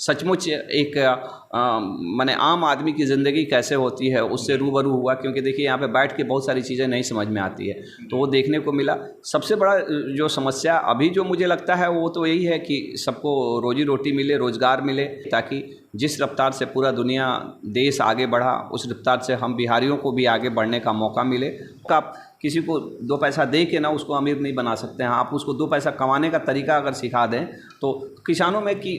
सचमुच एक माने आम आदमी की ज़िंदगी कैसे होती है उससे रूबरू हुआ, क्योंकि देखिए यहाँ पे बैठ के बहुत सारी चीज़ें नहीं समझ में आती है, तो वो देखने को मिला। सबसे बड़ा जो समस्या अभी जो मुझे लगता है वो तो यही है कि सबको रोजी रोटी मिले, रोज़गार मिले, ताकि जिस रफ्तार से पूरा दुनिया देश आगे बढ़ा उस रफ्तार से हम बिहारियों को भी आगे बढ़ने का मौका मिले। आप किसी को 2 पैसा दे के ना उसको अमीर नहीं बना सकते हैं, आप उसको 2 पैसा कमाने का तरीका अगर सिखा दें तो किसानों में कि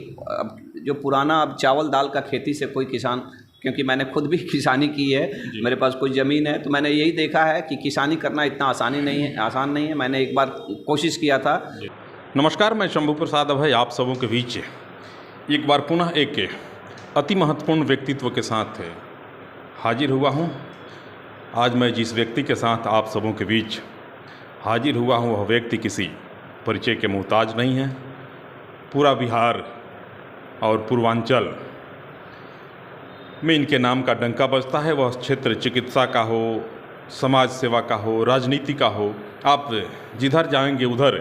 जो पुराना अब चावल दाल का खेती से कोई किसान, क्योंकि मैंने खुद भी किसानी की है, मेरे पास कुछ ज़मीन है, तो मैंने यही देखा है कि किसानी करना इतना आसान नहीं है। मैंने एक बार कोशिश किया था। नमस्कार, मैं शंभू प्रसाद अभय आप सबों के बीच एक बार पुनः एक अति महत्वपूर्ण व्यक्तित्व के साथ हाजिर हुआ हूँ। आज मैं जिस व्यक्ति के साथ आप सबों के बीच हाजिर हुआ हूँ वह व्यक्ति किसी परिचय के मोहताज नहीं है। पूरा बिहार और पूर्वांचल में इनके नाम का डंका बजता है। वह क्षेत्र चिकित्सा का हो, समाज सेवा का हो, राजनीति का हो, आप जिधर जाएंगे उधर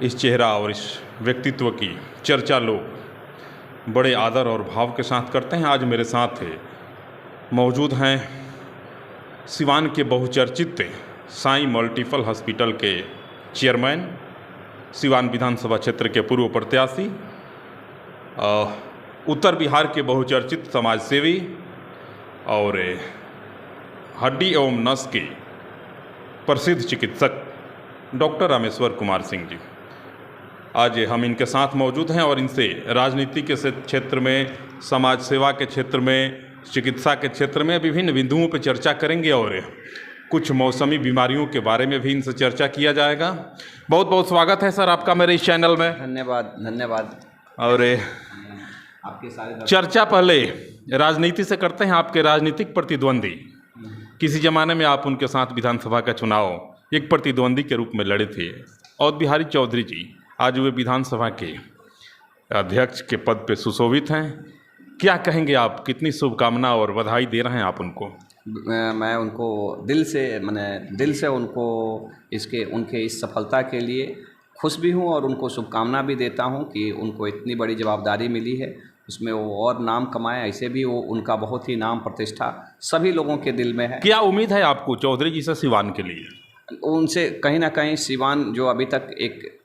इस चेहरा और इस व्यक्तित्व की चर्चा लोग बड़े आदर और भाव के साथ करते हैं। आज मेरे साथ मौजूद हैं सिवान के बहुचर्चित साईं मल्टीपल हॉस्पिटल के चेयरमैन, सिवान विधानसभा क्षेत्र के पूर्व प्रत्याशी, उत्तर बिहार के बहुचर्चित समाजसेवी और हड्डी एवं नस के प्रसिद्ध चिकित्सक डॉक्टर रामेश्वर कुमार सिंह जी। आज हम इनके साथ मौजूद हैं और इनसे राजनीति के क्षेत्र में, समाज सेवा के क्षेत्र में, चिकित्सा के क्षेत्र में विभिन्न बिंदुओं पर चर्चा करेंगे और कुछ मौसमी बीमारियों के बारे में भी इनसे चर्चा किया जाएगा। बहुत बहुत स्वागत है सर आपका मेरे इस चैनल में। धन्यवाद। और आपके सारे चर्चा पहले राजनीति से करते हैं। आपके राजनीतिक प्रतिद्वंदी, किसी ज़माने में आप उनके साथ विधानसभा का चुनाव एक प्रतिद्वंदी के रूप में लड़े थे, और बिहारी चौधरी जी आज वे विधानसभा के अध्यक्ष के पद पे सुशोभित हैं। क्या कहेंगे आप, कितनी शुभकामना और बधाई दे रहे हैं आप उनको? मैं उनको दिल से उनको उनके इस सफलता के लिए खुश भी हूँ और उनको शुभकामना भी देता हूँ कि उनको इतनी बड़ी जवाबदारी मिली है, उसमें वो और नाम कमाए। ऐसे भी वो उनका बहुत ही नाम प्रतिष्ठा सभी लोगों के दिल में है। क्या उम्मीद है आपको चौधरी जी से सिवान के लिए? उनसे कहीं ना कहीं सिवान जो अभी तक एक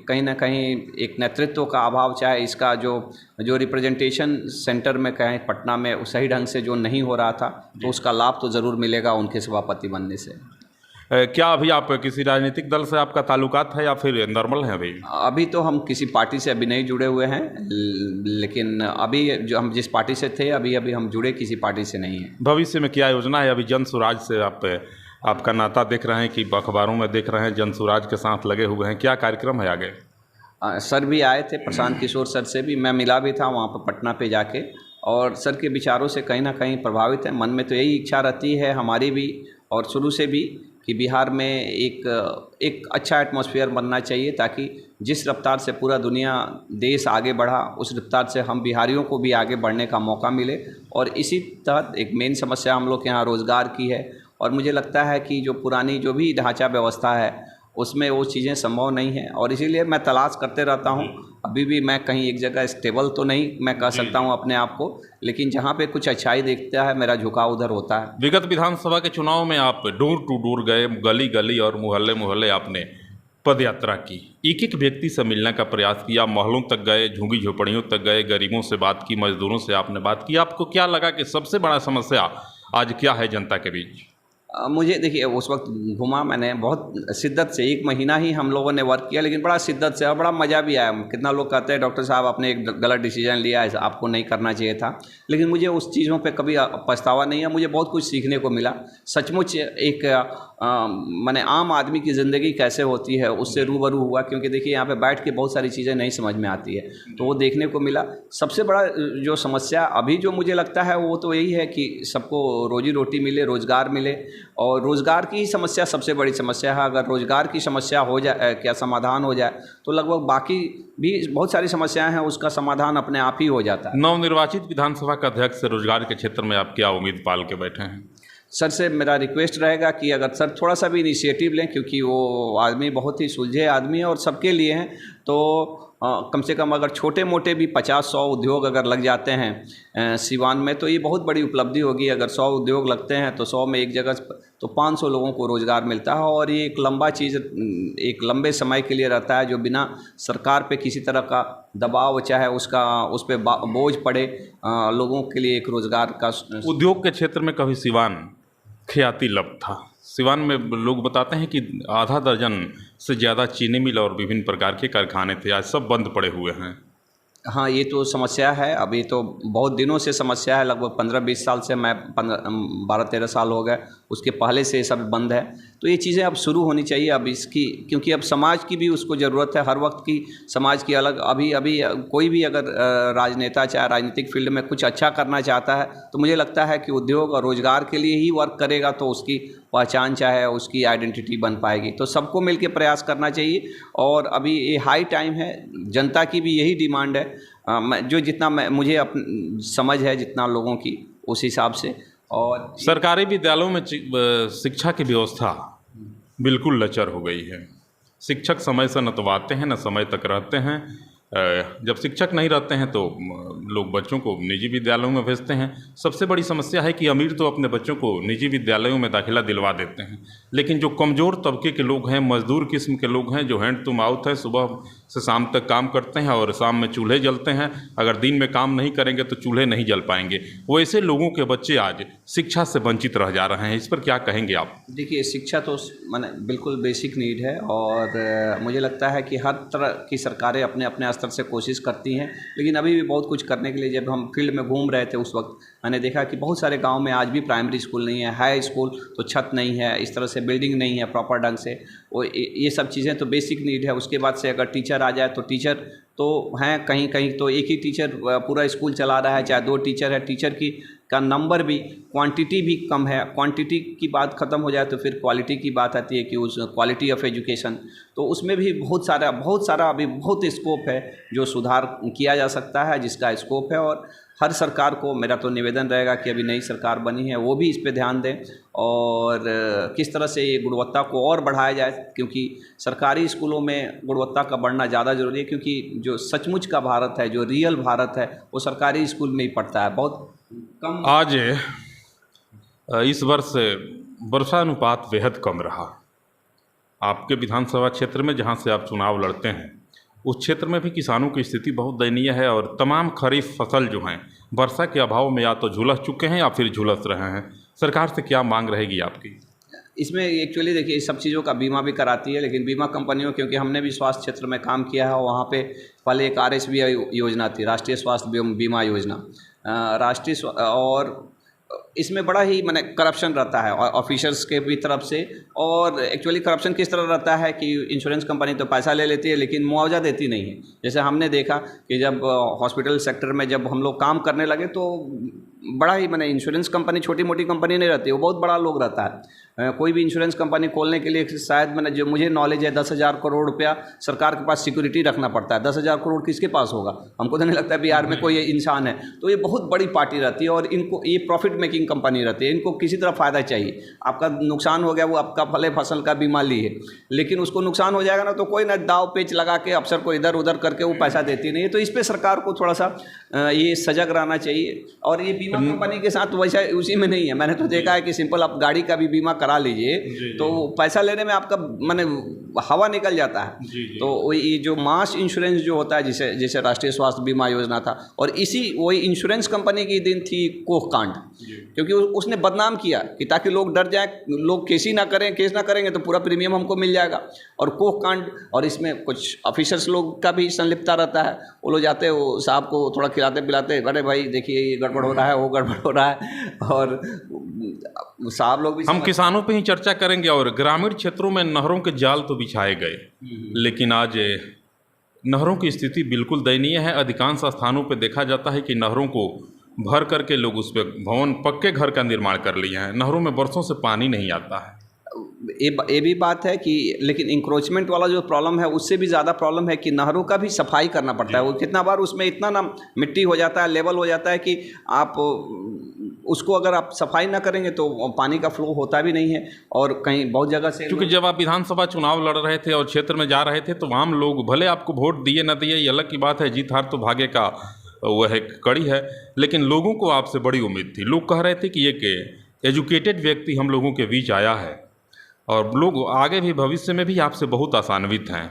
कहीं ना कहीं एक नेतृत्व का अभाव, चाहे इसका जो रिप्रेजेंटेशन सेंटर में कहें पटना में सही ढंग से जो नहीं हो रहा था, तो उसका लाभ तो ज़रूर मिलेगा उनके सभापति बनने से। क्या अभी आप किसी राजनीतिक दल से आपका ताल्लुकात है या फिर नॉर्मल है? अभी तो हम किसी पार्टी से अभी नहीं जुड़े हुए हैं, लेकिन अभी जो हम जिस पार्टी से थे अभी हम जुड़े किसी पार्टी से नहीं है। भविष्य में क्या योजना है? अभी जन स्वराज से आपका नाता देख रहे हैं कि अखबारों में देख रहे हैं जन स्वराज के साथ लगे हुए हैं, क्या कार्यक्रम है आगे? सर भी आए थे, प्रशांत किशोर सर से भी मैं मिला भी था वहाँ पर पटना पे जाके, और सर के विचारों से कहीं ना कहीं प्रभावित है। मन में तो यही इच्छा रहती है हमारी भी और शुरू से भी कि बिहार में एक अच्छा एटमॉस्फेयर बनना चाहिए, ताकि जिस रफ्तार से पूरा दुनिया देश आगे बढ़ा उस रफ्तार से हम बिहारियों को भी आगे बढ़ने का मौका मिले। और इसी तहत एक मेन समस्या हम लोग के यहाँ रोज़गार की है, और मुझे लगता है कि जो पुरानी जो भी ढांचा व्यवस्था है उसमें वो चीज़ें संभव नहीं है, और इसीलिए मैं तलाश करते रहता हूँ। अभी भी मैं कहीं एक जगह स्टेबल तो नहीं मैं कह सकता हूँ अपने आप को, लेकिन जहाँ पे कुछ अच्छाई देखता है मेरा झुकाव उधर होता है। विगत विधानसभा के चुनाव में आप डोर टू डोर गए, गली गली और मोहल्ले मोहल्ले आपने पद यात्रा की, एक एक व्यक्ति से मिलने का प्रयास किया, मोहल्लों तक गए, झुग्गी झोपड़ियों तक गए, गरीबों से बात की, मजदूरों से आपने बात की। आपको क्या लगा कि सबसे बड़ा समस्या आज क्या है जनता के बीच? मुझे देखिए उस वक्त घूमा मैंने बहुत शिद्दत से, 1 महीना ही हम लोगों ने वर्क किया, लेकिन बड़ा शिद्दत से और बड़ा मज़ा भी आया। कितना लोग कहते हैं डॉक्टर साहब आपने एक गलत डिसीजन लिया है, आपको नहीं करना चाहिए था, लेकिन मुझे उस चीज़ों पे कभी पछतावा नहीं है। मुझे बहुत कुछ सीखने को मिला। सचमुच एक माने आम आदमी की ज़िंदगी कैसे होती है उससे रूबरू हुआ, क्योंकि देखिए यहाँ पे बैठ के बहुत सारी चीज़ें नहीं समझ में आती है, तो वो देखने को मिला। सबसे बड़ा जो समस्या अभी जो मुझे लगता है वो तो यही है कि सबको रोजी रोटी मिले, रोज़गार मिले, और रोज़गार की समस्या सबसे बड़ी समस्या है। अगर रोज़गार की समस्या हो जाए, क्या समाधान हो जाए, तो लगभग बाकी भी बहुत सारी समस्याएं हैं उसका समाधान अपने आप ही हो जाता है। नवनिर्वाचित विधानसभा का अध्यक्ष से रोजगार के क्षेत्र में आप क्या उम्मीद पाल के बैठे हैं? सर से मेरा रिक्वेस्ट रहेगा कि अगर सर थोड़ा सा भी इनिशिएटिव लें, क्योंकि वो आदमी बहुत ही सुलझे आदमी है और सबके लिए हैं, तो कम से कम अगर छोटे मोटे भी 50-100 उद्योग अगर लग जाते हैं सिवान में, तो ये बहुत बड़ी उपलब्धि होगी। अगर 100 उद्योग लगते हैं तो 100 में एक जगह तो 500 लोगों को रोज़गार मिलता है, और ये एक लंबा चीज़, एक लंबे समय के लिए रहता है, जो बिना सरकार पे किसी तरह का दबाव चाहे उसका उस पर बोझ पड़े, लोगों के लिए एक रोज़गार का। उद्योग के क्षेत्र में कभी सिवान ख्याति लब था। सिवान में लोग बताते हैं कि आधा दर्जन से ज़्यादा चीनी मिल और विभिन्न प्रकार के कारखाने थे, आज सब बंद पड़े हुए हैं। हाँ, ये तो समस्या है, अभी तो बहुत दिनों से समस्या है, लगभग 15-20 साल से, मैं 12-13 साल हो गए, उसके पहले से सब बंद है। तो ये चीज़ें अब शुरू होनी चाहिए अब इसकी, क्योंकि अब समाज की भी उसको ज़रूरत है, हर वक्त की समाज की अलग। अभी कोई भी अगर राजनेता चाहे राजनीतिक फील्ड में कुछ अच्छा करना चाहता है, तो मुझे लगता है कि उद्योग और रोज़गार के लिए ही वर्क करेगा, तो उसकी पहचान चाहे उसकी आइडेंटिटी बन पाएगी। तो सबको मिलकर प्रयास करना चाहिए, और अभी ये हाई टाइम है, जनता की भी यही डिमांड है। जो जितना मुझे समझ है जितना लोगों की, उस हिसाब से। और सरकारी विद्यालयों में शिक्षा की व्यवस्था बिल्कुल लचर हो गई है। शिक्षक समय से न तो आते हैं न समय तक रहते हैं। जब शिक्षक नहीं रहते हैं तो लोग बच्चों को निजी विद्यालयों में भेजते हैं। सबसे बड़ी समस्या है कि अमीर तो अपने बच्चों को निजी विद्यालयों में दाखिला दिलवा देते हैं, लेकिन जो कमज़ोर तबके के लोग हैं, मजदूर किस्म के लोग हैं, जो हैंड टू माउथ है, सुबह से शाम तक काम करते हैं और शाम में चूल्हे जलते हैं, अगर दिन में काम नहीं करेंगे तो चूल्हे नहीं जल पाएंगे, वैसे लोगों के बच्चे आज शिक्षा से वंचित रह जा रहे हैं। इस पर क्या कहेंगे आप? देखिए, शिक्षा तो माने बिल्कुल बेसिक नीड है, और मुझे लगता है कि हर तरह की सरकारें अपने अपने स्तर से कोशिश करती हैं, लेकिन अभी भी बहुत कुछ करने के लिए। जब हम फील्ड में घूम रहे थे उस वक्त मैंने देखा कि बहुत सारे गांव में आज भी प्राइमरी स्कूल नहीं है, हाई स्कूल तो छत नहीं है, इस तरह से बिल्डिंग नहीं है प्रॉपर ढंग से। वो ये सब चीज़ें तो बेसिक नीड है। उसके बाद से अगर टीचर आ जाए तो टीचर तो हैं, कहीं कहीं तो एक ही टीचर पूरा स्कूल चला रहा है, चाहे 2 टीचर है, टीचर का नंबर भी, क्वांटिटी भी कम है। क्वांटिटी की बात ख़त्म हो जाए तो फिर क्वालिटी की बात आती है कि उस क्वालिटी ऑफ एजुकेशन, तो उसमें भी बहुत सारा अभी बहुत स्कोप है जो सुधार किया जा सकता है, जिसका स्कोप है। और हर सरकार को मेरा तो निवेदन रहेगा कि अभी नई सरकार बनी है वो भी इस पे ध्यान दें, और किस तरह से ये गुणवत्ता को और बढ़ाया जाए, क्योंकि सरकारी स्कूलों में गुणवत्ता का बढ़ना ज़्यादा ज़रूरी है, क्योंकि जो सचमुच का भारत है, जो रियल भारत है, वो सरकारी स्कूल में ही पढ़ता है। बहुत कम आज इस वर्ष वर्षानुपात बेहद कम रहा। आपके विधानसभा क्षेत्र में जहां से आप चुनाव लड़ते हैं, उस क्षेत्र में भी किसानों की स्थिति बहुत दयनीय है, और तमाम खरीफ फसल जो हैं वर्षा के अभाव में या तो झुलस चुके हैं या फिर झुलस रहे हैं। सरकार से क्या मांग रहेगी आपकी? इसमें एक्चुअली देखिए, इस सब चीज़ों का बीमा भी कराती है, लेकिन बीमा कंपनियों, क्योंकि हमने भी स्वास्थ्य क्षेत्र में काम किया है, वहाँ पे पहले एक RSBI योजना थी, राष्ट्रीय स्वास्थ्य बीमा योजना, और इसमें बड़ा ही माने करप्शन रहता है ऑफिसर्स के भी तरफ से। और एक्चुअली करप्शन किस तरह रहता है कि इंश्योरेंस कंपनी तो पैसा ले लेती है, लेकिन मुआवजा देती नहीं है। जैसे हमने देखा कि जब हॉस्पिटल सेक्टर में जब हम लोग काम करने लगे, तो बड़ा ही माने इंश्योरेंस कंपनी छोटी मोटी कंपनी नहीं रहती, वो बहुत बड़ा लोग रहता है। कोई भी इंश्योरेंस कंपनी खोलने के लिए शायद मैंने जो मुझे नॉलेज है 10,000 करोड़ रुपया सरकार के पास सिक्योरिटी रखना पड़ता है। 10,000 करोड़ किसके पास होगा? हमको तो नहीं लगता बिहार में कोई इंसान है। तो ये बहुत बड़ी पार्टी रहती है, और इनको ये प्रॉफिट मेकिंग कंपनी रहती है, इनको किसी तरह फ़ायदा चाहिए। आपका नुकसान हो गया, वो आपका भले फसल का बीमा ली है, लेकिन उसको नुकसान हो जाएगा ना, तो कोई ना दाव पेच लगा के अफसर को इधर उधर करके वो पैसा देती नहीं है। तो इस पर सरकार को थोड़ा सा ये सजग रहना चाहिए। और ये बीमा कंपनी के साथ वैसा उसी में नहीं है। मैंने तो देखा है कि सिंपल आप गाड़ी का भी बीमा करा लीजिए, तो पैसा लेने में आपका माने हवा निकल जाता है। तो ये जो मास इंश्योरेंस जो होता है, जैसे राष्ट्रीय स्वास्थ्य बीमा योजना था, और वही इंश्योरेंस कंपनी की दिन थी कोख कांड, क्योंकि उसने बदनाम किया कि ताकि लोग डर जाए, लोग केस ना करेंगे तो पूरा प्रीमियम हमको मिल जाएगा। और कोख कांड, और इसमें कुछ ऑफिसर्स लोग का भी संलिप्तता रहता है। वो लोग जाते हैं, वो साहब को थोड़ा खिलाते पिलाते, अरे भाई देखिए ये गड़बड़ हो रहा है, वो गड़बड़ हो रहा है, और साहब लोग भी। हम किसानों पे ही चर्चा करेंगे, और ग्रामीण क्षेत्रों में नहरों के जाल तो बिछाए गए, लेकिन आज नहरों की स्थिति बिल्कुल दयनीय है। अधिकांश स्थानों पे देखा जाता है कि नहरों को भर करके लोग उस पर भवन, पक्के घर का निर्माण कर लिए हैं। नहरों में बरसों से पानी नहीं आता है। ये भी बात है कि, लेकिन इंक्रोचमेंट वाला जो प्रॉब्लम है, उससे भी ज़्यादा प्रॉब्लम है कि नहरों का भी सफाई करना पड़ता है। वो कितना बार उसमें इतना ना मिट्टी हो जाता है, लेवल हो जाता है कि आप उसको अगर आप सफाई ना करेंगे तो पानी का फ्लो होता भी नहीं है, और कहीं बहुत जगह से क्योंकि जब आप विधानसभा चुनाव लड़ रहे थे और क्षेत्र में जा रहे थे तो आम लोग भले आपको वोट दिए न दिए, ये अलग की बात है, जीत हार तो भाग्य का वह एक कड़ी है, लेकिन लोगों को आपसे बड़ी उम्मीद थी। लोग कह रहे थे कि एक एजुकेटेड व्यक्ति हम लोगों के बीच आया है और लोग आगे भी भविष्य में भी आपसे बहुत आशान्वित हैं।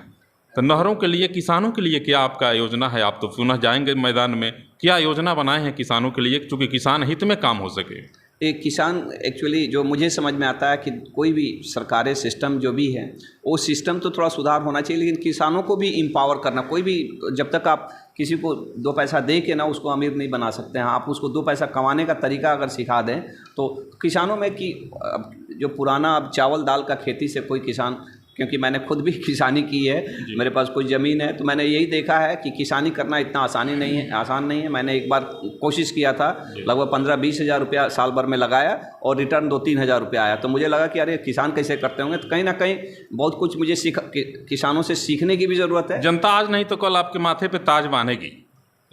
तो नहरों के लिए, किसानों के लिए क्या आपका योजना है? आप तो पुनः जाएंगे मैदान में, क्या योजना बनाए हैं किसानों के लिए, चूँकि किसान हित में काम हो सके? एक किसान एक्चुअली जो मुझे समझ में आता है कि कोई भी सरकारी सिस्टम जो भी है वो सिस्टम तो थोड़ा सुधार होना चाहिए, लेकिन किसानों को भी एम्पावर करना। कोई भी, जब तक आप किसी को 2 पैसा दे के ना उसको अमीर नहीं बना सकते हैं। आप उसको 2 पैसा कमाने का तरीका अगर सिखा दें तो किसानों में कि जो पुराना अब चावल दाल का खेती से कोई किसान, क्योंकि मैंने खुद भी किसानी की है, मेरे पास कुछ ज़मीन है, तो मैंने यही देखा है कि किसानी करना इतना आसान नहीं है। मैंने एक बार कोशिश किया था, लगभग 15-20 हज़ार रुपया साल भर में लगाया और रिटर्न 2-3 हज़ार रुपया आया। तो मुझे लगा कि अरे किसान कैसे करते होंगे, तो कहीं ना कहीं बहुत कुछ मुझे किसानों से सीखने की भी ज़रूरत है। जनता आज नहीं तो कल आपके माथे पे ताज बांधेगी,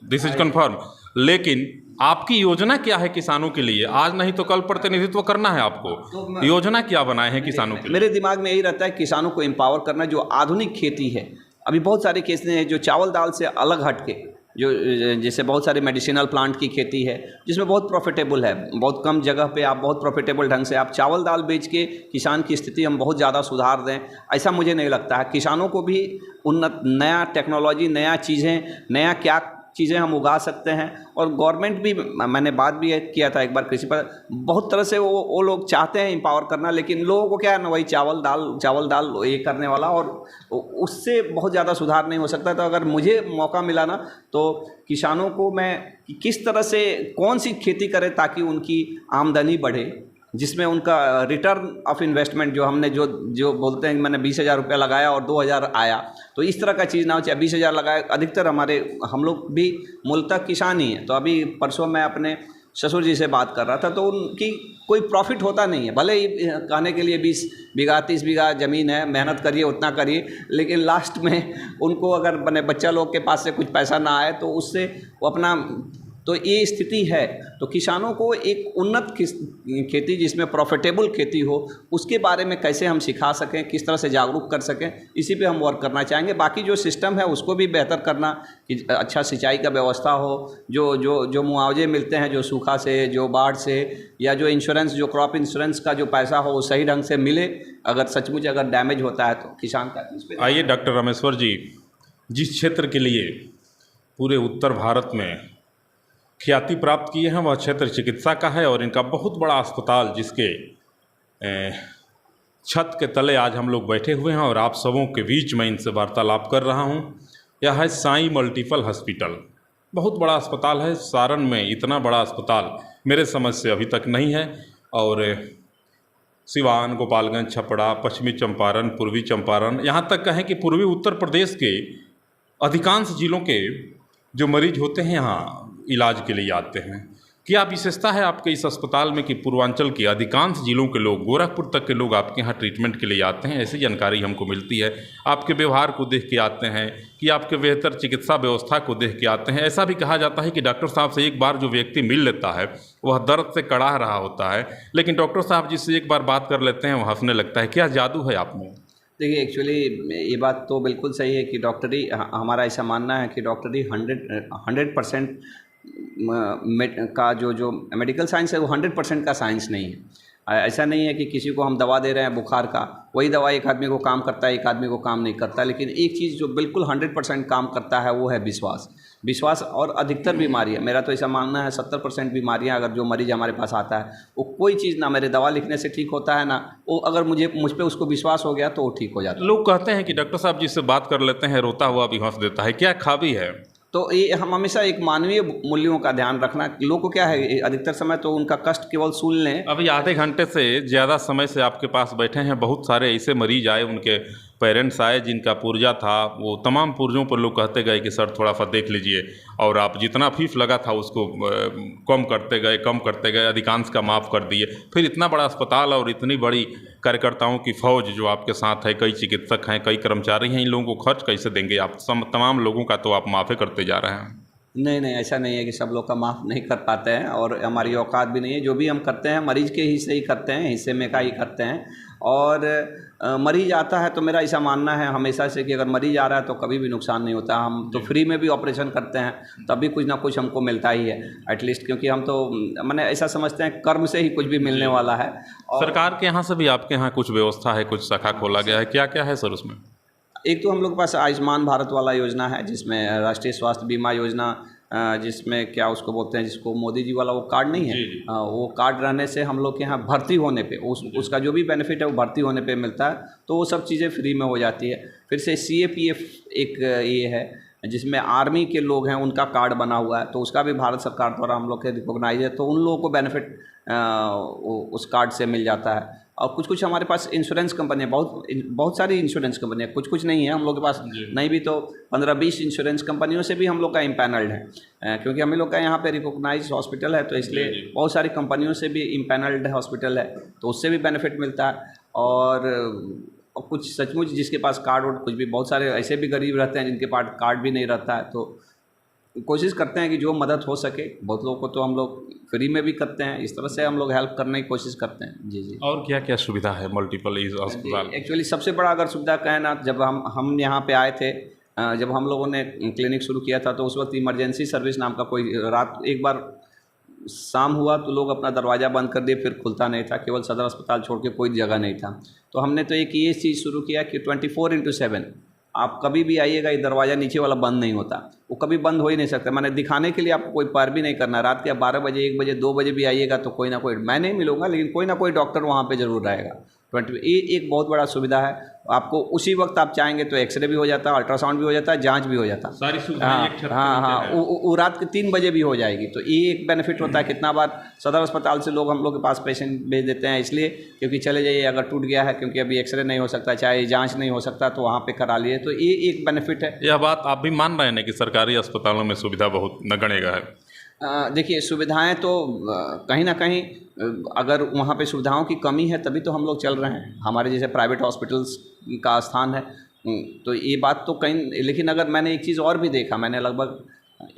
दिस इज कन्फर्म। लेकिन आपकी योजना क्या है किसानों के लिए? आज नहीं तो कल प्रतिनिधित्व करना है आपको, तो योजना क्या बनाए हैं किसानों के लिए? मेरे दिमाग में यही रहता है किसानों को एम्पावर करना। जो आधुनिक खेती है, अभी बहुत सारे केस हैं जो चावल दाल से अलग हट के, जो जैसे बहुत सारे मेडिसिनल प्लांट की खेती है जिसमें बहुत प्रॉफिटेबल है, बहुत कम जगह पे आप बहुत प्रॉफिटेबल ढंग से आप चावल दाल बेच के किसान की स्थिति हम बहुत ज़्यादा सुधार दें, ऐसा मुझे नहीं लगता है। किसानों को भी उन्नत नया टेक्नोलॉजी, नया चीज़ें, नया क्या चीज़ें हम उगा सकते हैं। और गवर्नमेंट भी, मैंने बात भी किया था एक बार कृषि पर, बहुत तरह से वो लोग चाहते हैं एम्पावर करना, लेकिन लोगों को क्या है ना, वही चावल दाल ये करने वाला, और उससे बहुत ज़्यादा सुधार नहीं हो सकता। तो अगर मुझे मौका मिला ना तो किसानों को मैं किस तरह से कौन सी खेती करें ताकि उनकी आमदनी बढ़े, जिसमें उनका रिटर्न ऑफ इन्वेस्टमेंट, जो हमने जो बोलते हैं कि मैंने 20,000 रुपया लगाया और 2,000 आया, तो इस तरह का चीज़ ना हो। चाहे 20,000 लगाए, अधिकतर हम लोग भी मूलतः किसान ही हैं। तो अभी परसों मैं अपने ससुर जी से बात कर रहा था, तो उनकी कोई प्रॉफिट होता नहीं है। भले ही कहने के लिए 20 बीघा 30 बीघा ज़मीन है, मेहनत करिए उतना करिए, लेकिन लास्ट में उनको अगर बने बच्चा लोग के पास से कुछ पैसा ना आए तो उससे वो अपना, तो ये स्थिति है। तो किसानों को एक उन्नत खेती जिसमें प्रॉफिटेबल खेती हो, उसके बारे में कैसे हम सिखा सकें, किस तरह से जागरूक कर सकें, इसी पे हम वर्क करना चाहेंगे। बाकी जो सिस्टम है उसको भी बेहतर करना, कि अच्छा सिंचाई का व्यवस्था हो, जो मुआवजे मिलते हैं, जो सूखा से, जो बाढ़ से, या जो इंश्योरेंस, जो क्रॉप इंश्योरेंस का जो पैसा हो वो सही ढंग से मिले। अगर सचमुच अगर डैमेज होता है तो किसान का। आइए डॉक्टर रामेश्वर जी, जिस क्षेत्र के लिए पूरे उत्तर भारत में ख्याति प्राप्त किए हैं वह क्षेत्र चिकित्सा का है, और इनका बहुत बड़ा अस्पताल जिसके छत के तले आज हम लोग बैठे हुए हैं और आप सबों के बीच में इनसे वार्तालाप कर रहा हूं, यह है साईं मल्टीपल हॉस्पिटल। बहुत बड़ा अस्पताल है। सारण में इतना बड़ा अस्पताल मेरे समझ से अभी तक नहीं है, और सिवान, गोपालगंज, छपरा, पश्चिमी चंपारण, पूर्वी चंपारण, यहाँ तक कहें कि पूर्वी उत्तर प्रदेश के अधिकांश जिलों के जो मरीज होते हैं यहाँ इलाज के लिए आते हैं। क्या विशेषता है आपके इस अस्पताल में कि पूर्वांचल के अधिकांश जिलों के लोग, गोरखपुर तक के लोग आपके यहाँ ट्रीटमेंट के लिए आते हैं? ऐसी जानकारी हमको मिलती है। आपके व्यवहार को देख के आते हैं कि आपके बेहतर चिकित्सा व्यवस्था को देख के आते हैं? ऐसा भी कहा जाता है कि डॉक्टर साहब से एक बार जो व्यक्ति मिल लेता है वह दर्द से कड़ाह रहा होता है, लेकिन डॉक्टर साहब जिससे एक बार बात कर लेते हैं वह हंसने लगता है। क्या जादू है आप में? देखिए, एक्चुअली ये बात तो बिल्कुल सही है कि डॉक्टरी, हमारा ऐसा मानना है कि डॉक्टरी 100% का जो मेडिकल साइंस है वो 100% का साइंस नहीं है। ऐसा नहीं है कि किसी को हम दवा दे रहे हैं बुखार का, वही दवा एक आदमी को काम करता है, एक आदमी को काम नहीं करता। लेकिन एक चीज़ जो बिल्कुल 100% काम करता है वो है विश्वास। और अधिकतर बीमारियां, मेरा तो ऐसा मानना है 70% बीमारियां, अगर जो मरीज़ हमारे पास आता है वो कोई चीज़ ना मेरे दवा लिखने से ठीक होता है, ना वो अगर मुझ पर उसको विश्वास हो गया तो वो ठीक हो जाता है। लोग कहते हैं कि डॉक्टर साहब जिससे बात कर लेते हैं रोता हुआ भी हंस देता है, क्या खाबी है? तो ये हम हमेशा एक मानवीय मूल्यों का ध्यान रखना। लोग को क्या है, अधिकतर समय तो उनका कष्ट केवल सुन लें। अभी आधे घंटे से ज़्यादा समय से आपके पास बैठे हैं, बहुत सारे ऐसे मरीज आए, उनके पेरेंट्स आए जिनका पुर्जा था, वो तमाम पुर्जों पर लोग कहते गए कि सर थोड़ा सा देख लीजिए, और आप जितना फीस लगा था उसको कम करते गए, अधिकांश का माफ़ कर दिए। फिर इतना बड़ा अस्पताल और इतनी बड़ी कार्यकर्ताओं की फ़ौज जो आपके साथ है, कई चिकित्सक हैं, कई कर्मचारी हैं, इन लोगों को खर्च कैसे देंगे आप? तमाम लोगों का तो आप माफ़े करते जा रहे हैं। नहीं नहीं, ऐसा नहीं है कि सब लोग का माफ़ नहीं कर पाते हैं, और हमारी औकात भी नहीं है। जो भी हम करते हैं मरीज़ के हिस्से ही करते हैं, हिस्से में का ही करते हैं। और मरीज़ आता है तो मेरा ऐसा मानना है हमेशा से कि अगर मरीज़ आ रहा है तो कभी भी नुकसान नहीं होता। हम तो फ्री में भी ऑपरेशन करते हैं तब भी कुछ ना कुछ हमको मिलता ही है एटलीस्ट, क्योंकि हम तो मैंने ऐसा समझते हैं कर्म से ही कुछ भी मिलने वाला है। और सरकार के यहाँ से भी आपके यहाँ कुछ व्यवस्था है, कुछ शाखा खोला गया है, क्या क्या है सर उसमें? एक तो हम लोग के पास आयुष्मान भारत वाला योजना है, जिसमें राष्ट्रीय स्वास्थ्य बीमा योजना, जिसमें क्या उसको बोलते हैं, जिसको मोदी जी वाला वो कार्ड नहीं है, जी। वो कार्ड रहने से हम लोग के यहाँ भर्ती होने पे उसका जो भी बेनिफिट है वो भर्ती होने पे मिलता है, तो वो सब चीज़ें फ्री में हो जाती है। फिर से CAPF एक ये है जिसमें आर्मी के लोग हैं, उनका कार्ड बना हुआ है, तो उसका भी भारत सरकार द्वारा हम लोग के रिकॉग्नाइज है, तो उन लोगों को बेनिफिट उस कार्ड से मिल जाता है। और कुछ कुछ हमारे पास इंश्योरेंस कंपनी है, बहुत सारी इंश्योरेंस कंपनी है, कुछ कुछ नहीं है हम लोग के पास, नहीं भी तो 15-20 इंश्योरेंस कंपनियों से भी हम लोग का इम्पैनल्ड है, क्योंकि हम लोग का यहाँ पे रिकॉग्नाइज हॉस्पिटल है, तो इसलिए बहुत सारी कंपनियों से भी इम्पैनल्ड हॉस्पिटल है, तो उससे भी बेनिफिट मिलता है। और कुछ सचमुच जिसके पास कार्ड और कुछ भी, बहुत सारे ऐसे भी गरीब रहते हैं जिनके पास कार्ड भी नहीं रहता है, तो कोशिश करते हैं कि जो मदद हो सके। बहुत लोगों को तो हम लोग फ्री में भी करते हैं, इस तरह से हम लोग हेल्प करने की कोशिश करते हैं। जी जी। और क्या क्या सुविधा है मल्टीपल इस अस्पताल? एक्चुअली सबसे बड़ा अगर सुविधा कहें ना, जब हम यहाँ पे आए थे, जब हम लोगों ने क्लिनिक शुरू किया था, तो उस वक्त इमरजेंसी सर्विस नाम का कोई, रात एक बार शाम हुआ तो लोग अपना दरवाज़ा बंद कर दिए, फिर खुलता नहीं था, केवल सदर अस्पताल छोड़ के कोई जगह नहीं था। तो हमने तो एक ये चीज़ शुरू किया कि 24/7 आप कभी भी आइएगा, ये दरवाज़ा नीचे वाला बंद नहीं होता, वो कभी बंद हो ही नहीं सकता। मैंने दिखाने के लिए आपको कोई पार भी नहीं करना, रात के 12 बजे, 1 बजे, 2 बजे भी आइएगा तो कोई ना कोई, मैं नहीं मिलूंगा लेकिन कोई ना कोई डॉक्टर वहाँ पे ज़रूर रहेगा। ये एक बहुत बड़ा सुविधा है। आपको उसी वक्त आप चाहेंगे तो एक्सरे भी हो जाता है, अल्ट्रासाउंड भी हो जाता है, जांच भी हो जाता है, सारी सुविधाएं एक छत के हाँ, नीचे है। वो रात के 3 बजे भी हो जाएगी। तो ये एक बेनिफिट होता है। कितना बार सदर अस्पताल से लोग हम लोग के पास पेशेंट भेज देते हैं, इसलिए क्योंकि चले जाइए, अगर टूट गया है, क्योंकि अभी एक्सरे नहीं हो सकता, चाहे जांच नहीं हो सकता, तो वहाँ पे करा लिए, तो ये एक बेनिफिट है। यह बात आप भी मान रहे हैं कि सरकारी अस्पतालों में सुविधा बहुत नगण्य है? देखिए, सुविधाएं तो कहीं ना कहीं, अगर वहाँ पे सुविधाओं की कमी है तभी तो हम लोग चल रहे हैं। हमारे जैसे प्राइवेट हॉस्पिटल्स का स्थान है, तो ये बात तो कहीं, लेकिन अगर मैंने एक चीज़ और भी देखा, मैंने लगभग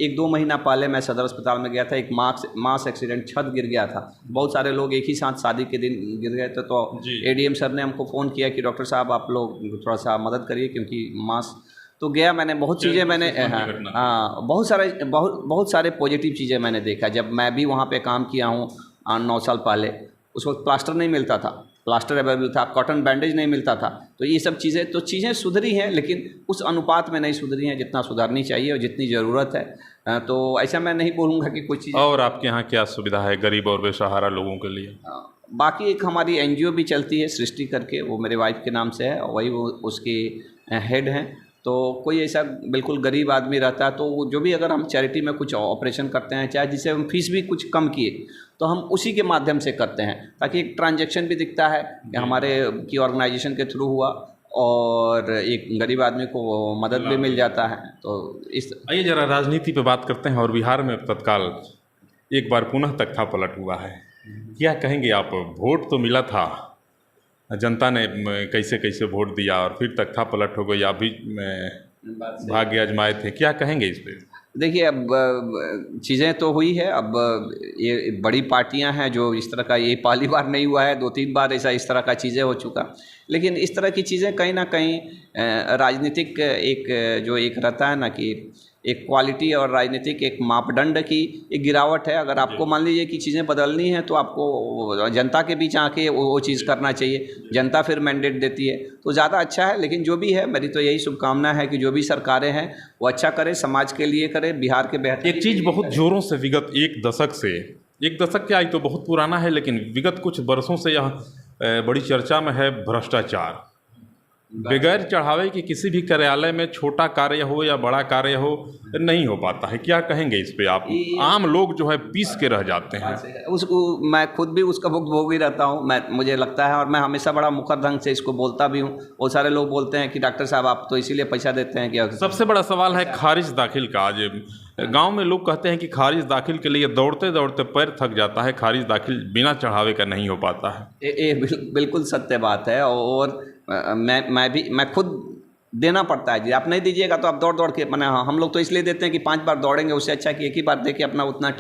1-2 महीना पहले मैं सदर अस्पताल में गया था, एक मास एक्सीडेंट, छत गिर गया था, बहुत सारे लोग एक ही साथ शादी के दिन गिर गए थे, तो ADM सर ने हमको फ़ोन किया कि डॉक्टर साहब आप लोग थोड़ा सा मदद करिए, क्योंकि मास, तो गया मैंने, बहुत चीज़ें मैंने, हाँ, बहुत सारे पॉजिटिव चीज़ें मैंने देखा। जब मैं भी वहाँ पे काम किया हूँ 9 साल पहले, उस वक्त प्लास्टर नहीं मिलता था, प्लास्टर अवेलेबल था, कॉटन बैंडेज नहीं मिलता था, तो ये सब चीज़ें सुधरी हैं, लेकिन उस अनुपात में नहीं सुधरी हैं जितना सुधारनी चाहिए और जितनी ज़रूरत है। तो ऐसा मैं नहीं बोलूँगा कि कुछ चीज़। और आपके यहाँ क्या सुविधा है गरीब और बेसहारा लोगों के लिए? बाकी एक हमारी NGO भी चलती है, सृष्टि करके, वो मेरे वाइफ के नाम से है, वही वो उसकी हेड हैं। तो कोई ऐसा बिल्कुल गरीब आदमी रहता है, तो वो जो भी, अगर हम चैरिटी में कुछ ऑपरेशन करते हैं, चाहे जिससे हम फीस भी कुछ कम किए, तो हम उसी के माध्यम से करते हैं, ताकि एक ट्रांजैक्शन भी दिखता है कि हमारे की ऑर्गेनाइजेशन के थ्रू हुआ, और एक गरीब आदमी को मदद भी मिल जाता है। तो इस, आइए जरा राजनीति पे बात करते हैं। और बिहार में तत्काल एक बार पुनः तख्ता पलट हुआ है, क्या कहेंगे आप? वोट तो मिला था, जनता ने कैसे कैसे वोट दिया और फिर तख्ता पलट हो गई, आप भी भाग्य आजमाए थे, क्या कहेंगे इस पर? देखिए, अब चीज़ें तो हुई है, अब ये बड़ी पार्टियां हैं, जो इस तरह का, ये पहली बार नहीं हुआ है, 2-3 बार ऐसा इस तरह का चीज़ें हो चुका, लेकिन इस तरह की चीज़ें कहीं ना कहीं राजनीतिक एक जो एक रहता है ना, कि एक क्वालिटी और राजनीतिक एक मापदंड की एक गिरावट है। अगर आपको मान लीजिए कि चीज़ें बदलनी है, तो आपको जनता के बीच आके वो चीज़ करना चाहिए, जनता फिर मैंडेट देती है, तो ज़्यादा अच्छा है। लेकिन जो भी है, मेरी तो यही शुभकामना है कि जो भी सरकारें हैं वो अच्छा करे, समाज के लिए करे, बिहार के बेहतर। एक चीज़ बहुत जोरों से विगत एक दशक क्या, तो बहुत पुराना है, लेकिन विगत कुछ वर्षों से यह बड़ी चर्चा में है, भ्रष्टाचार। बगैर चढ़ावे कि किसी भी कार्यालय में छोटा कार्य हो या बड़ा कार्य हो, नहीं हो पाता है, क्या कहेंगे इस पे आप? आम लोग जो है पीस के रह जाते हैं। उसको मैं खुद भी उसका भुगतान ही रहता हूँ, मुझे लगता है, और मैं हमेशा बड़ा मुखर ढंग से इसको बोलता भी हूँ। बहुत सारे लोग बोलते हैं कि डॉक्टर साहब आप तो इसीलिए पैसा देते हैं कि, सबसे बड़ा सवाल है खारिज दाखिल का। आज गांव में लोग कहते हैं कि खारिज दाखिल के लिए दौड़ते दौड़ते पैर थक जाता है, खारिज दाखिल बिना चढ़ावे का नहीं हो पाता है। ये बिल्कुल सत्य बात है। और मैं खुद देना पड़ता है जी। आप नहीं दीजिएगा तो आप दौड़ दौड़ के मैंने हम लोग तो इसलिए देते हैं कि 5 बार दौड़ेंगे, उससे अच्छा कि एक ही बार देके अपना उतना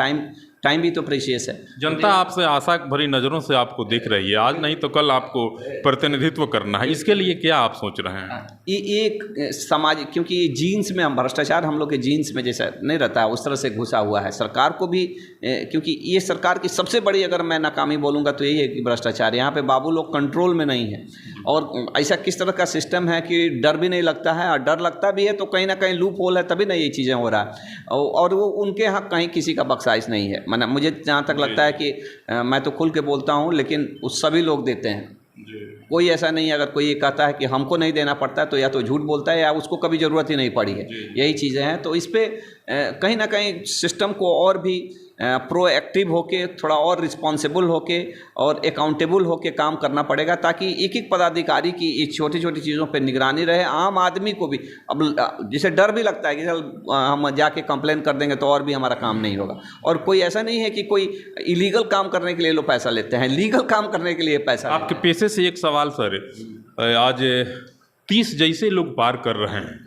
टाइम भी तो प्रेशियस है। जनता आपसे आशा भरी नज़रों से आपको देख रही है, आज नहीं तो कल आपको प्रतिनिधित्व करना है, इसके लिए क्या आप सोच रहे हैं? ये एक समाज, क्योंकि ये जीन्स में हम भ्रष्टाचार हम लोग के जीन्स में जैसा नहीं रहता है उस तरह से घुसा हुआ है। सरकार को भी क्योंकि ये सरकार की सबसे बड़ी अगर मैं नाकामी बोलूँगा तो यही है कि भ्रष्टाचार, यहाँ पे बाबू लोग कंट्रोल में नहीं है। और ऐसा किस तरह का सिस्टम है कि डर भी नहीं लगता है, और डर लगता भी है तो कहीं ना कहीं लूप होल है, तभी ना ये चीज़ें हो रहा है। और वो उनके यहाँ कहीं किसी का बख्शाइश नहीं है। मैंने मुझे जहाँ तक लगता है कि मैं तो खुल के बोलता हूँ, लेकिन उस सभी लोग देते हैं। कोई ऐसा नहीं है, अगर कोई ये कहता है कि हमको नहीं देना पड़ता है तो या तो झूठ बोलता है या उसको कभी ज़रूरत ही नहीं पड़ी है। यही चीज़ें हैं। तो इस पर कहीं ना कहीं सिस्टम को और भी प्रोएक्टिव होके, थोड़ा और रिस्पॉन्सिबल होके और अकाउंटेबल होके काम करना पड़ेगा, ताकि एक एक पदाधिकारी की ये छोटी छोटी चीज़ों पे निगरानी रहे। आम आदमी को भी अब जिसे डर भी लगता है कि चल हम जाके कंप्लेन कर देंगे तो और भी हमारा काम नहीं होगा। और कोई ऐसा नहीं है कि कोई इलीगल काम करने के लिए लोग पैसा लेते हैं, लीगल काम करने के लिए पैसा। आपके पेशे से एक सवाल सर, आज 30 जैसे लोग पार कर रहे हैं,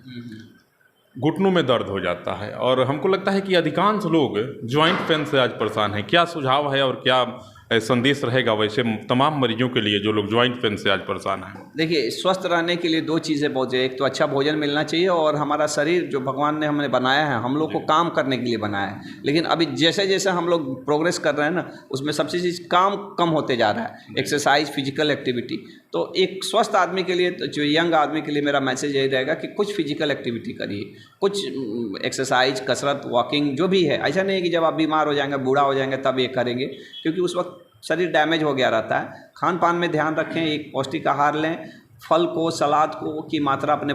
घुटनों में दर्द हो जाता है, और हमको लगता है कि अधिकांश लोग जॉइंट पेन से आज परेशान हैं। क्या सुझाव है और क्या संदेश रहेगा वैसे तमाम मरीजों के लिए जो लोग जॉइंट पेन से आज परेशान हैं? देखिए, स्वस्थ रहने के लिए 2 चीज़ें बहुत है। एक तो अच्छा भोजन मिलना चाहिए, और हमारा शरीर जो भगवान ने हमें बनाया है, हम लोग को काम करने के लिए बनाया है। लेकिन अभी जैसे जैसे हम लोग प्रोग्रेस कर रहे हैं ना, उसमें सबसे चीज़ काम कम होते जा रहा है। Exercise, physical activity. तो एक स्वस्थ आदमी के लिए, तो जो यंग आदमी के लिए मेरा मैसेज यही रहेगा कि कुछ फिजिकल एक्टिविटी करिए, कुछ एक्सरसाइज, कसरत, वॉकिंग जो भी है। ऐसा नहीं है कि जब आप बीमार हो जाएंगे, बूढ़ा हो जाएंगे तब ये करेंगे, क्योंकि उस वक्त शरीर डैमेज हो गया रहता है। खान पान में ध्यान रखें, एक पौष्टिक आहार लें, फल को, सलाद को की मात्रा अपने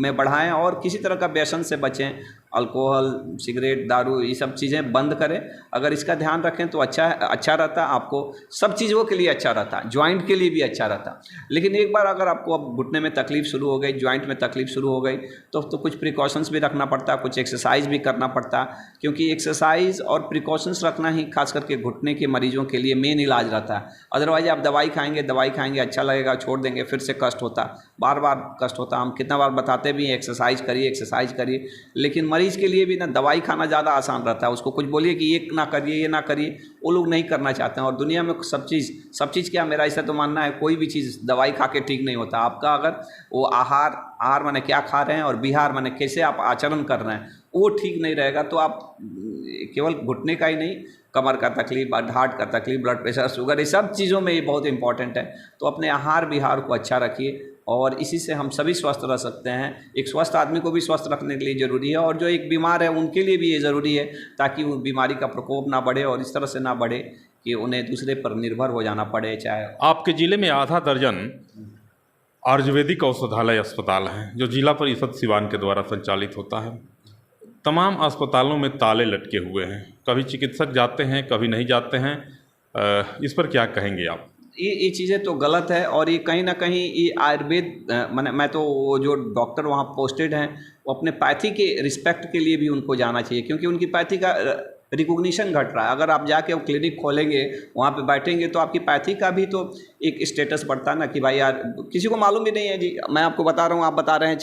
में बढ़ाएं, और किसी तरह का व्यसन से बचें। अल्कोहल, सिगरेट, दारू, ये सब चीज़ें बंद करें। अगर इसका ध्यान रखें तो अच्छा रहता है। आपको सब चीज़ों के लिए अच्छा रहता है, ज्वाइंट के लिए भी अच्छा रहता है। लेकिन एक बार अगर आपको अब घुटने में तकलीफ शुरू हो गई, ज्वाइंट में तकलीफ शुरू हो गई, तो कुछ प्रिकॉशंस भी रखना पड़ता है, कुछ एक्सरसाइज भी करना पड़ता है। क्योंकि एक्सरसाइज और प्रिकॉशंस रखना ही खास करके घुटने के मरीजों के लिए मेन इलाज रहता है। अदरवाइज आप दवाई खाएंगे, अच्छा लगेगा, छोड़ देंगे, फिर से कष्ट होता, बार बार कष्ट होता। हम कितना बार बताते भी हैं एक्सरसाइज करिए, लेकिन मरीज के लिए भी ना दवाई खाना ज़्यादा आसान रहता है। उसको कुछ बोलिए कि ये ना करिए, वो लोग नहीं करना चाहते हैं। और दुनिया में सब चीज़ क्या, मेरा ऐसा तो मानना है, कोई भी चीज़ दवाई खा के ठीक नहीं होता। आपका अगर वो आहार माने क्या खा रहे हैं, और विहार माने कैसे आप आचरण कर रहे हैं, वो ठीक नहीं रहेगा तो आप केवल घुटने का ही नहीं, कमर का तकलीफ, हार्ट का तकलीफ, ब्लड प्रेशर, शुगर, ये सब चीज़ों में ये बहुत इंपॉर्टेंट है। तो अपने आहार विहार को अच्छा रखिए, और इसी से हम सभी स्वस्थ रह सकते हैं। एक स्वस्थ आदमी को भी स्वस्थ रखने के लिए ज़रूरी है, और जो एक बीमार है उनके लिए भी ये ज़रूरी है, ताकि वो बीमारी का प्रकोप ना बढ़े, और इस तरह से ना बढ़े कि उन्हें दूसरे पर निर्भर हो जाना पड़े। चाहे आपके ज़िले में आधा दर्जन आयुर्वेदिक औषधालय अस्पताल हैं, जो जिला परिषद सिवान के द्वारा संचालित होता है। तमाम अस्पतालों में ताले लटके हुए हैं, कभी चिकित्सक जाते हैं, कभी नहीं जाते हैं। इस पर क्या कहेंगे आप? ये चीज़ें तो गलत है, और ये कहीं ना कहीं ये आयुर्वेद मैं तो वो जो डॉक्टर वहाँ पोस्टेड हैं, वो अपने पैथी के रिस्पेक्ट के लिए भी उनको जाना चाहिए, क्योंकि उनकी पैथी का रिकॉग्निशन घट रहा है। अगर आप जाके वो क्लिनिक खोलेंगे, वहाँ पे बैठेंगे, तो आपकी पैथी का भी तो एक स्टेटस बढ़ता है ना, कि भाई यार किसी को मालूम भी नहीं है जी, मैं आपको बता रहा हूँ, आप बता रहे हैं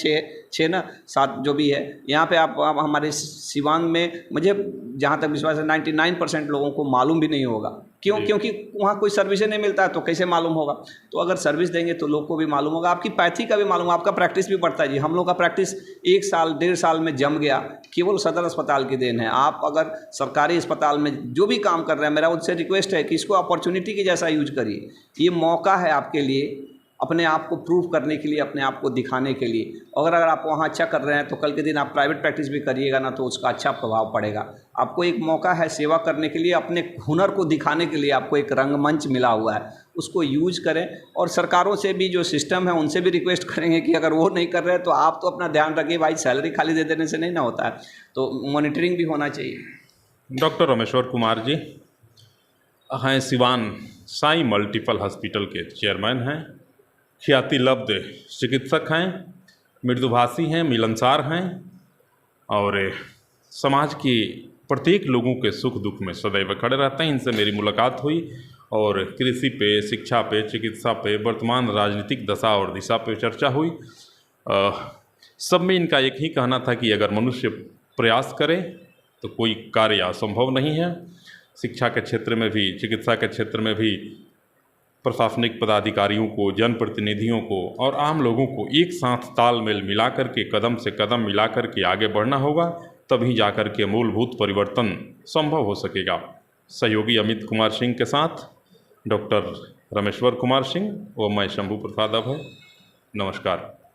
6 ना 7 जो भी है यहाँ पे। आप हमारे सिवान में मुझे जहाँ तक विश्वास है 99% लोगों को मालूम भी नहीं होगा। क्यों? क्योंकि वहाँ कोई सर्विस नहीं मिलता है, तो कैसे मालूम होगा? तो अगर सर्विस देंगे तो लोग को भी मालूम होगा, आपकी पैथी का भी मालूम, आपका प्रैक्टिस भी बढ़ता है जी। हम लोग का प्रैक्टिस 1 साल 1.5 साल में जम गया, केवल सदर अस्पताल की देन है। आप अगर सरकारी अस्पताल में जो भी काम कर रहे हैं, मेरा उनसे रिक्वेस्ट है कि इसको अपॉर्चुनिटी की जैसा यूज करिए। ये मौका है आपके लिए अपने आप को प्रूव करने के लिए, अपने आप को दिखाने के लिए। अगर आप वहाँ अच्छा कर रहे हैं तो कल के दिन आप प्राइवेट प्रैक्टिस भी करिएगा ना, तो उसका अच्छा प्रभाव पड़ेगा। आपको एक मौका है सेवा करने के लिए, अपने हुनर को दिखाने के लिए आपको एक रंगमंच मिला हुआ है, उसको यूज करें। और सरकारों से भी जो सिस्टम है उनसे भी रिक्वेस्ट करेंगे कि अगर वो नहीं कर रहे हैं तो आप तो अपना ध्यान रखिए भाई, सैलरी खाली दे देने से नहीं ना होता है, तो मॉनिटरिंग भी होना चाहिए। डॉक्टर रामेश्वर कुमार जी हैं, सिवान साई मल्टीपल हॉस्पिटल के चेयरमैन हैं, ख्याति लब्ध चिकित्सक हैं, मृदुभाषी हैं, मिलनसार हैं, और समाज की प्रत्येक लोगों के सुख दुख में सदैव खड़े रहते हैं। इनसे मेरी मुलाकात हुई, और कृषि पे, शिक्षा पे, चिकित्सा पे, वर्तमान राजनीतिक दशा और दिशा पे चर्चा हुई। सब में इनका एक ही कहना था कि अगर मनुष्य प्रयास करे तो कोई कार्य असंभव नहीं है। शिक्षा के क्षेत्र में भी, चिकित्सा के क्षेत्र में भी प्रशासनिक पदाधिकारियों को, जनप्रतिनिधियों को और आम लोगों को एक साथ तालमेल मिलाकर के, कदम से कदम मिलाकर के आगे बढ़ना होगा, तभी जाकर के मूलभूत परिवर्तन संभव हो सकेगा। सहयोगी अमित कुमार सिंह के साथ डॉक्टर रामेश्वर कुमार सिंह और मैं शंभू प्रसाद अभय। नमस्कार।